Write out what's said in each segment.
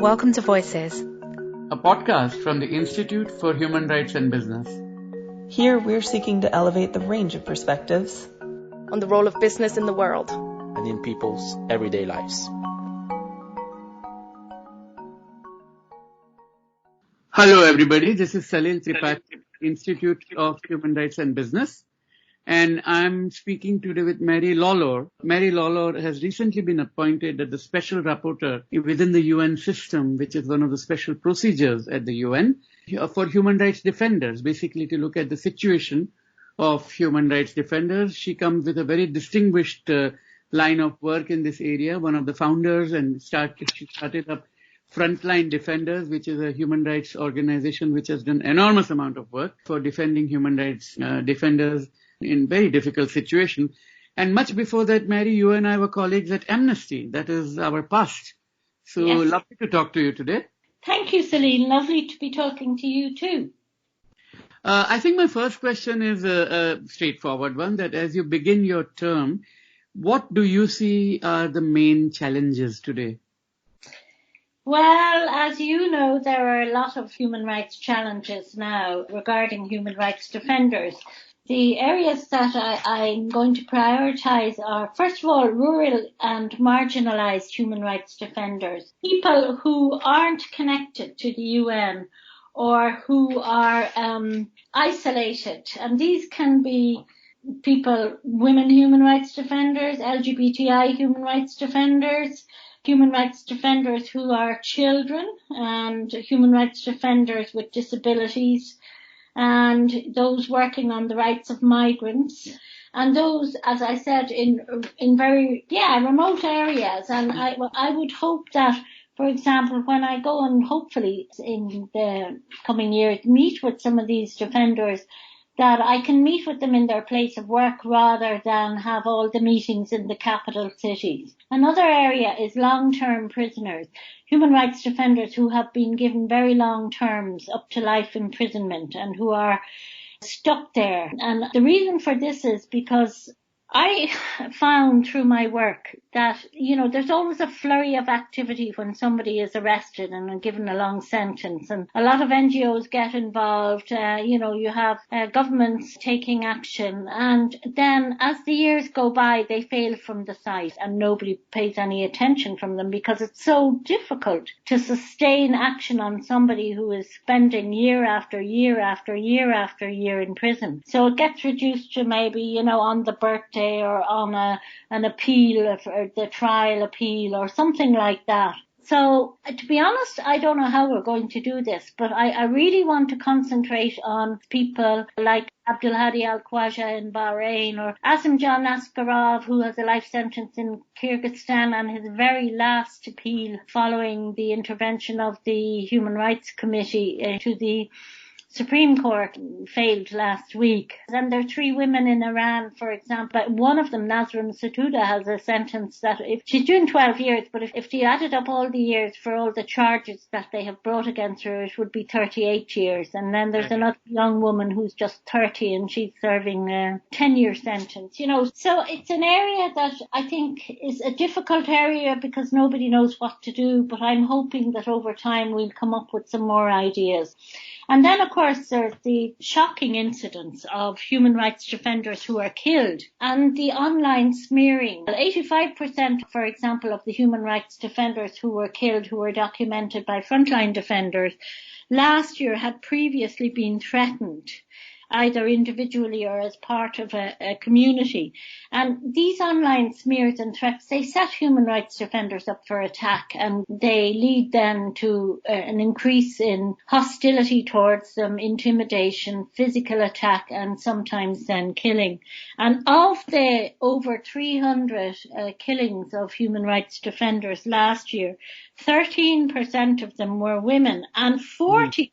Welcome to Voices, a podcast from the Institute for Human Rights and Business. Here we're seeking to elevate the range of perspectives on the role of business in the world and in people's everyday lives. Hello everybody, this is Salil Tripathi, Institute of Human Rights and Business, and I'm speaking today with Mary Lawlor. Mary Lawlor has recently been appointed as the Special Rapporteur within the UN system, which is one of the special procedures at the UN for human rights defenders, basically to look at the situation of human rights defenders. She comes with a very distinguished line of work in this area, one of the founders, and she started up Frontline Defenders, which is a human rights organization which has done enormous amount of work for defending human rights defenders in very difficult situations. And much before that, Mary, you and I were colleagues at Amnesty. That is our past. So Yes. Lovely to talk to you today. Thank you, Celine. Lovely to be talking to you too. I think my first question is a straightforward one, that as you begin your term, what do you see are the main challenges today? Well, as you know, there are a lot of human rights challenges now regarding human rights defenders. The areas that I'm going to prioritise are, first of all, rural and marginalised human rights defenders, people who aren't connected to the UN or who are isolated. And these can be people, women human rights defenders, LGBTI human rights defenders who are children, and human rights defenders with disabilities, and those working on the rights of migrants, and those, as I said, in very remote areas. And I would hope that, for example, when I go and hopefully in the coming years meet with some of these defenders, that I can meet with them in their place of work rather than have all the meetings in the capital cities. Another area is long-term prisoners, human rights defenders who have been given very long terms up to life imprisonment and who are stuck there. And the reason for this is because I found through my work that, there's always a flurry of activity when somebody is arrested and given a long sentence. And a lot of NGOs get involved. You have governments taking action. And then as the years go by, they fail from the sight and nobody pays any attention from them because it's so difficult to sustain action on somebody who is spending year after year after year after year in prison. So it gets reduced to maybe, on the birthday or on an appeal, or the trial appeal or something like that. So to be honest, I don't know how we're going to do this, but I really want to concentrate on people like Abdulhadi Al-Khwaja in Bahrain, or Asimjan Askarov, who has a life sentence in Kyrgyzstan, and his very last appeal following the intervention of the Human Rights Committee to the Supreme Court failed last week. And there are 3 women in Iran, for example. One of them, Nazrin Sotoudeh, has a sentence that if she's doing 12 years, but if she added up all the years for all the charges that they have brought against her, it would be 38 years. And then there's another young woman who's just 30 and she's serving a 10-year sentence. So it's an area that I think is a difficult area because nobody knows what to do, but I'm hoping that over time we'll come up with some more ideas. And then, of course, there's the shocking incidents of human rights defenders who are killed and the online smearing. 85%, for example, of the human rights defenders who were killed, who were documented by Frontline Defenders, last year had previously been threatened, either individually or as part of a community. And these online smears and threats, they set human rights defenders up for attack, and they lead then to an increase in hostility towards them, intimidation, physical attack, and sometimes then killing. And of the over 300 killings of human rights defenders last year, 13% of them were women, and 40%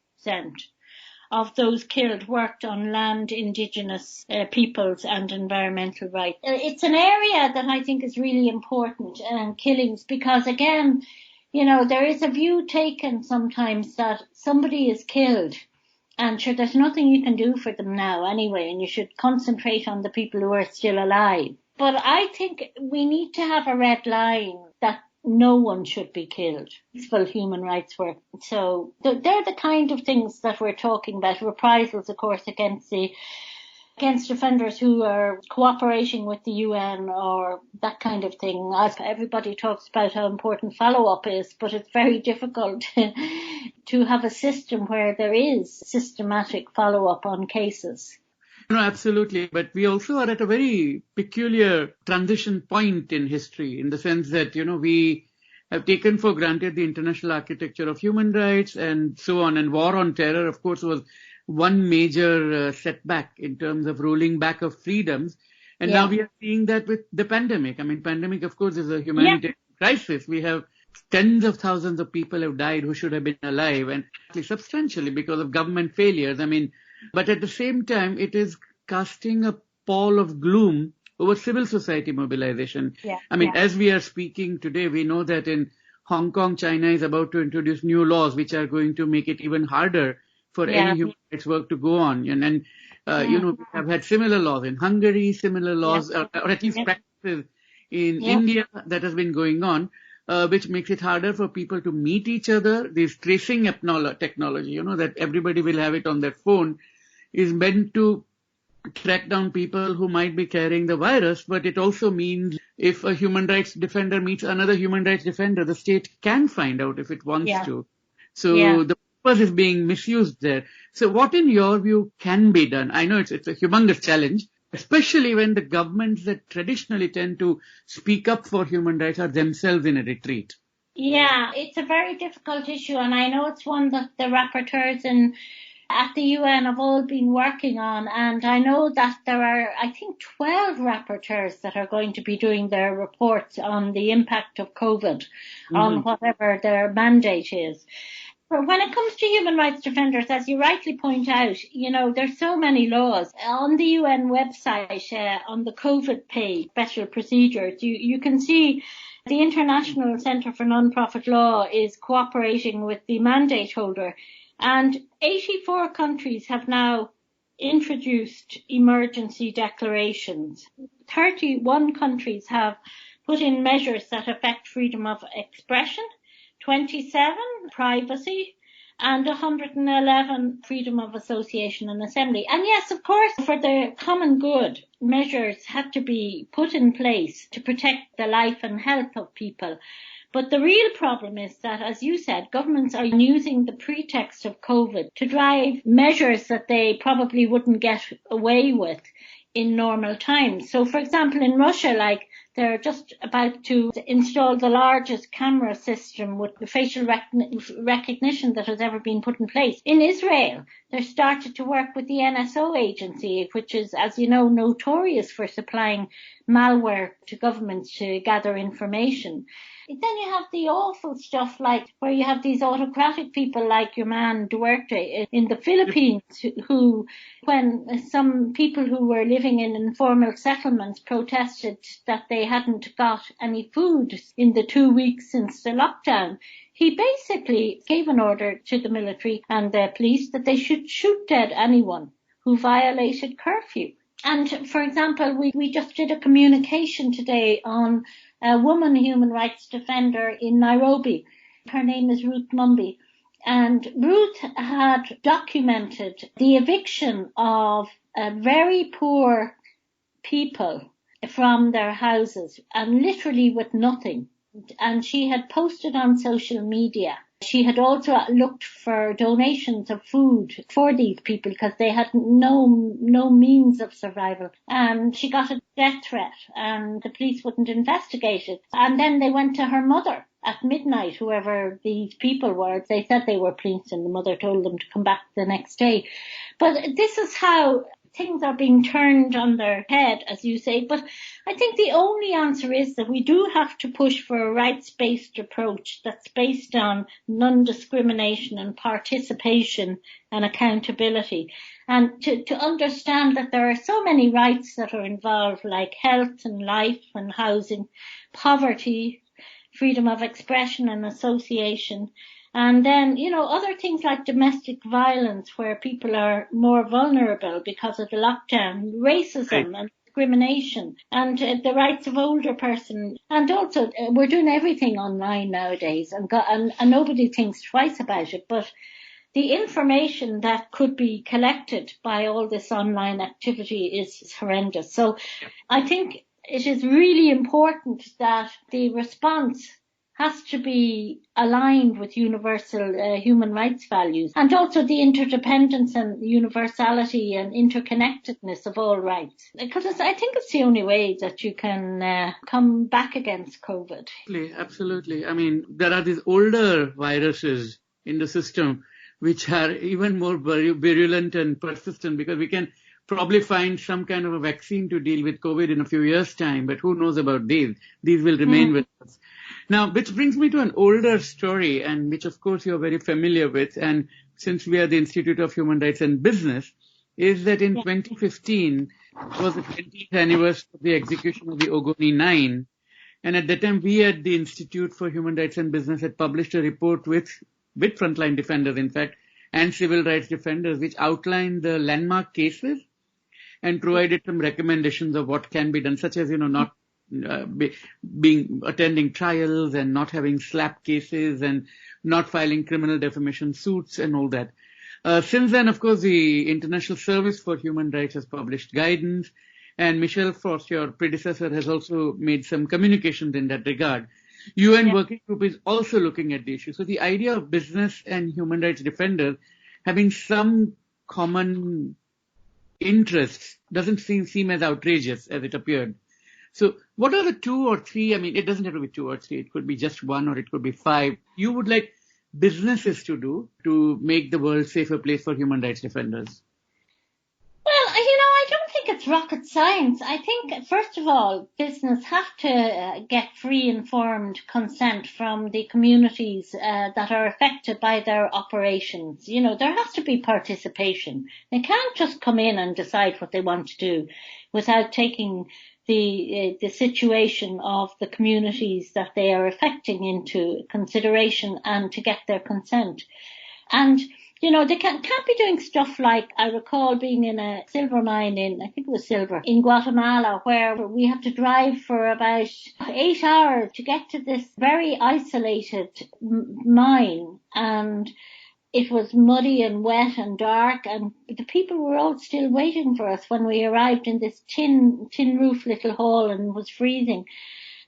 of those killed worked on land, indigenous peoples and environmental rights. It's an area that I think is really important, killings, because again, there is a view taken sometimes that somebody is killed and sure there's nothing you can do for them now anyway, and you should concentrate on the people who are still alive. But I think we need to have a red line that no one should be killed. Peaceful human rights work. So they're the kind of things that we're talking about. Reprisals, of course, against offenders who are cooperating with the UN or that kind of thing. As everybody talks about how important follow-up is, but it's very difficult to have a system where there is systematic follow-up on cases. No, absolutely. But we also are at a very peculiar transition point in history, in the sense that, we have taken for granted the international architecture of human rights and so on. And war on terror, of course, was one major setback in terms of rolling back of freedoms. And now we are seeing that with the pandemic. I mean, pandemic, of course, is a humanitarian crisis. We have tens of thousands of people have died who should have been alive, and substantially because of government failures. I mean, but at the same time, it is casting a pall of gloom over civil society mobilization. As we are speaking today, we know that in Hong Kong, China is about to introduce new laws which are going to make it even harder for any human rights work to go on. And we have had similar laws in Hungary, similar laws, or at least practices in India that has been going on, which makes it harder for people to meet each other. This tracing technology, that everybody will have it on their phone, is meant to track down people who might be carrying the virus, but it also means if a human rights defender meets another human rights defender, the state can find out if it wants to. So the purpose is being misused there. So what, in your view, can be done? I know it's a humongous challenge, especially when the governments that traditionally tend to speak up for human rights are themselves in a retreat. Yeah, it's a very difficult issue, and I know it's one that the rapporteurs at the UN have all been working on, and I know that there are, I think, 12 rapporteurs that are going to be doing their reports on the impact of COVID on whatever their mandate is. But when it comes to human rights defenders, as you rightly point out, there's so many laws. On the UN website, on the COVID page, special procedures, you can see the International Centre for Non-Profit Law is cooperating with the mandate holder. And 84 countries have now introduced emergency declarations. 31 countries have put in measures that affect freedom of expression, 27 privacy, and 111 freedom of association and assembly. And yes, of course, for the common good, measures have to be put in place to protect the life and health of people. But the real problem is that, as you said, governments are using the pretext of COVID to drive measures that they probably wouldn't get away with in normal times. So, for example, in Russia, they're just about to install the largest camera system with facial recognition that has ever been put in place. In Israel, they started to work with the NSO agency, which is, as you know, notorious for supplying malware to governments to gather information. Then you have the awful stuff where you have these autocratic people like your man Duterte in the Philippines who, when some people who were living in informal settlements protested that they hadn't got any food in the 2 weeks since the lockdown, he basically gave an order to the military and the police that they should shoot dead anyone who violated curfew. And, for example, we just did a communication today on a woman human rights defender in Nairobi. Her name is Ruth Mumby. And Ruth had documented the eviction of very poor people from their houses, and literally with nothing. And she had posted on social media. She had also looked for donations of food for these people because they had no means of survival. And she got a death threat and the police wouldn't investigate it. And then they went to her mother at midnight, whoever these people were. They said they were police and the mother told them to come back the next day. But this is how things are being turned on their head, as you say. But I think the only answer is that we do have to push for a rights-based approach that's based on non-discrimination and participation and accountability. And to understand that there are so many rights that are involved, like health and life and housing, poverty, freedom of expression and association. And then, other things like domestic violence where people are more vulnerable because of the lockdown, racism and discrimination and the rights of older person. And also, we're doing everything online nowadays, and nobody thinks twice about it. But the information that could be collected by all this online activity is horrendous. So I think it is really important that the response has to be aligned with universal human rights values, and also the interdependence and universality and interconnectedness of all rights. Because I think it's the only way that you can come back against COVID. Absolutely. I mean, there are these older viruses in the system which are even more virulent and persistent, because we can probably find some kind of a vaccine to deal with COVID in a few years' time, but who knows about these? These will remain with us. Now, which brings me to an older story, and which of course you're very familiar with, and since we are the Institute of Human Rights and Business, is that in 2015 was the 20th anniversary of the execution of the Ogoni 9, and at that time we at the Institute for Human Rights and Business had published a report with frontline defenders, in fact, and civil rights defenders, which outlined the landmark cases and provided some recommendations of what can be done, such as, not attending trials and not having slap cases and not filing criminal defamation suits and all that. Since then, of course, the International Service for Human Rights has published guidance, and Michel Frost, your predecessor, has also made some communications in that regard. UN Working Group is also looking at the issue. So the idea of business and human rights defenders having some common interests doesn't seem as outrageous as it appeared. So what are the 2 or 3, it doesn't have to be 2 or 3, it could be just 1 or it could be 5, you would like businesses to do to make the world a safer place for human rights defenders? Well, I don't think it's rocket science. I think, first of all, business have to get free informed consent from the communities that are affected by their operations. There has to be participation. They can't just come in and decide what they want to do without taking the situation of the communities that they are affecting into consideration and to get their consent. And they can't be doing stuff like, I recall being in a silver mine in Guatemala, where we had to drive for about 8 hours to get to this very isolated mine, and it was muddy and wet and dark, and the people were all still waiting for us when we arrived in this tin roof little hall, and was freezing.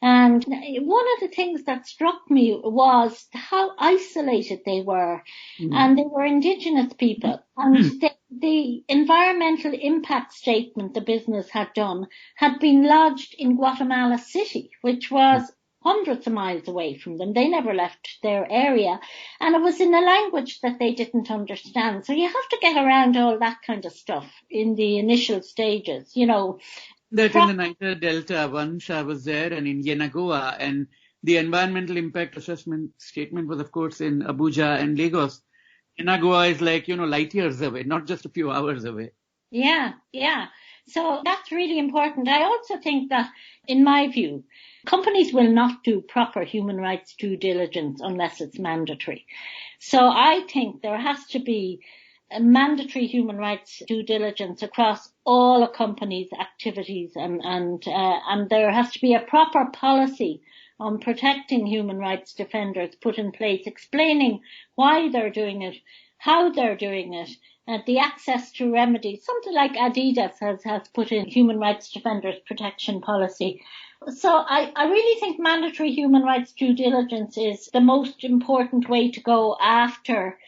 And one of the things that struck me was how isolated they were. And they were indigenous people. And the environmental impact statement the business had done had been lodged in Guatemala City, which was hundreds of miles away from them. They never left their area. And it was in a language that they didn't understand. So you have to get around all that kind of stuff in the initial stages, That in the Niger Delta, once I was there, and in Yenagoa, and the environmental impact assessment statement was, of course, in Abuja and Lagos. Yenagoa is like, light years away, not just a few hours away. Yeah. So that's really important. I also think that, in my view, companies will not do proper human rights due diligence unless it's mandatory. So I think there has to be a mandatory human rights due diligence across all a company's activities, and there has to be a proper policy on protecting human rights defenders put in place, explaining why they're doing it, how they're doing it, the access to remedies. Something like Adidas has put in human rights defenders protection policy. So I really think mandatory human rights due diligence is the most important way to go after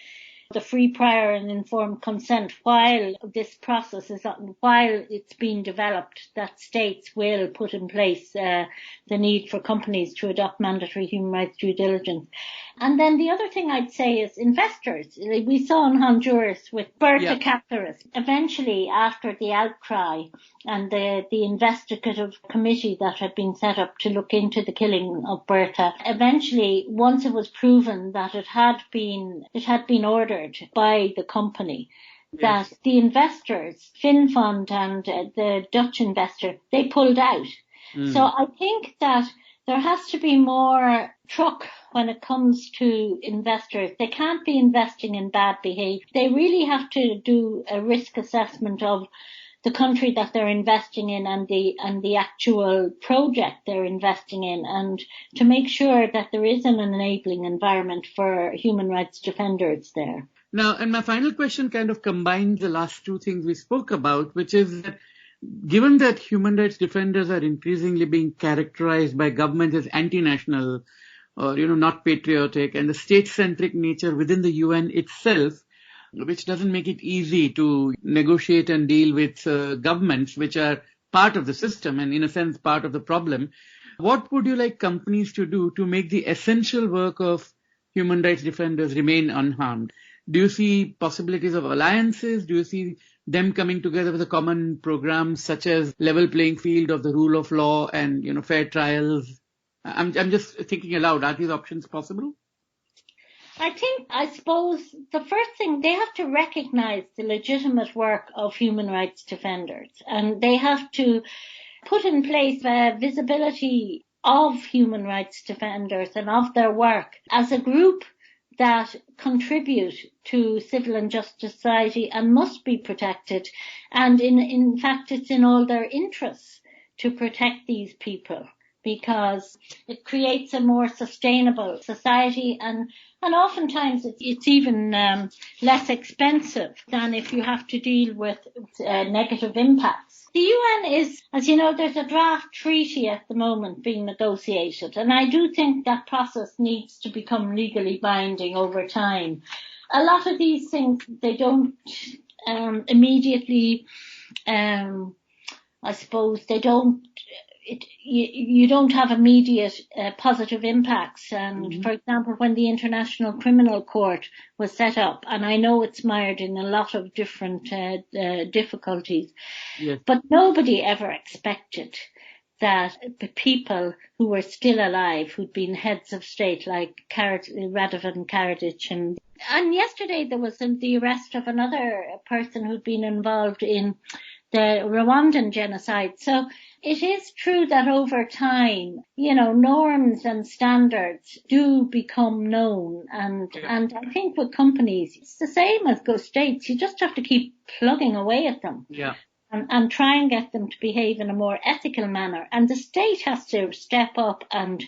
the free, prior and informed consent while this process is on, while it's being developed, that states will put in place the need for companies to adopt mandatory human rights due diligence. And then the other thing I'd say is investors. We saw in Honduras with Berta Cáceres. Eventually, after the outcry and the investigative committee that had been set up to look into the killing of Berta, eventually, once it was proven that it had been ordered by the company, that the investors, FinFund and the Dutch investor, they pulled out. So I think that there has to be more truck when it comes to investors. They can't be investing in bad behavior. They really have to do a risk assessment of the country that they're investing in and the actual project they're investing in, and to make sure that there is an enabling environment for human rights defenders there. Now, and my final question kind of combines the last two things we spoke about, which is that given that human rights defenders are increasingly being characterized by governments as anti-national or, not patriotic, and the state-centric nature within the UN itself, which doesn't make it easy to negotiate and deal with governments which are part of the system and in a sense part of the problem, what would you like companies to do to make the essential work of human rights defenders remain unharmed? Do you see possibilities of alliances? Do you see them coming together with a common program such as level playing field of the rule of law and, fair trials? I'm just thinking aloud. Are these options possible? I suppose the first thing, they have to recognize the legitimate work of human rights defenders, and they have to put in place a visibility of human rights defenders and of their work as a group that contribute to civil and justice society and must be protected. And in fact, it's in all their interests to protect these people, because it creates a more sustainable society, and oftentimes it's even less expensive than if you have to deal with negative impacts. The UN is, as you know, there's a draft treaty at the moment being negotiated, and I do think that process needs to become legally binding over time. A lot of these things, they don't immediately, I suppose, they don't, you don't have immediate positive impacts. And for example, when the International Criminal Court was set up, and I know it's mired in a lot of different difficulties, yes, but nobody ever expected that the people who were still alive, who'd been heads of state like Radovan Karadzic, and yesterday there was the arrest of another person who'd been involved in the Rwandan genocide. So it is true that over time, norms and standards do become known. And I think with companies, it's the same as states. You just have to keep plugging away at them. Yeah. And try and get them to behave in a more ethical manner. And the state has to step up and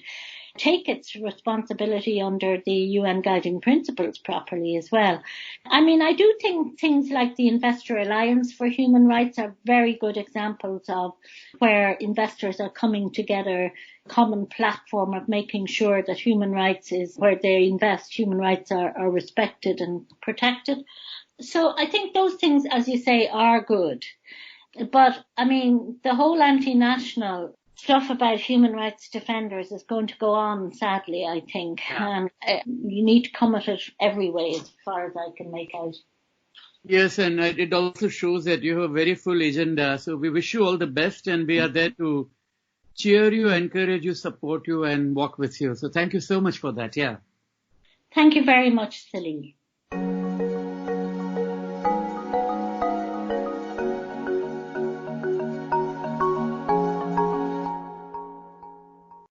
take its responsibility under the UN guiding principles properly as well. I mean, I do think things like the Investor Alliance for Human Rights are very good examples of where investors are coming together, common platform of making sure that human rights is where they invest, human rights are respected and protected. So I think those things, as you say, are good. But, I mean, the whole anti-national stuff about human rights defenders is going to go on, sadly, I think. And you need to come at it every way, as far as I can make out. Yes, and it also shows that you have a very full agenda. So we wish you all the best, and we are there to cheer you, encourage you, support you, and walk with you. So thank you so much for that. Yeah. Thank you very much, Celine.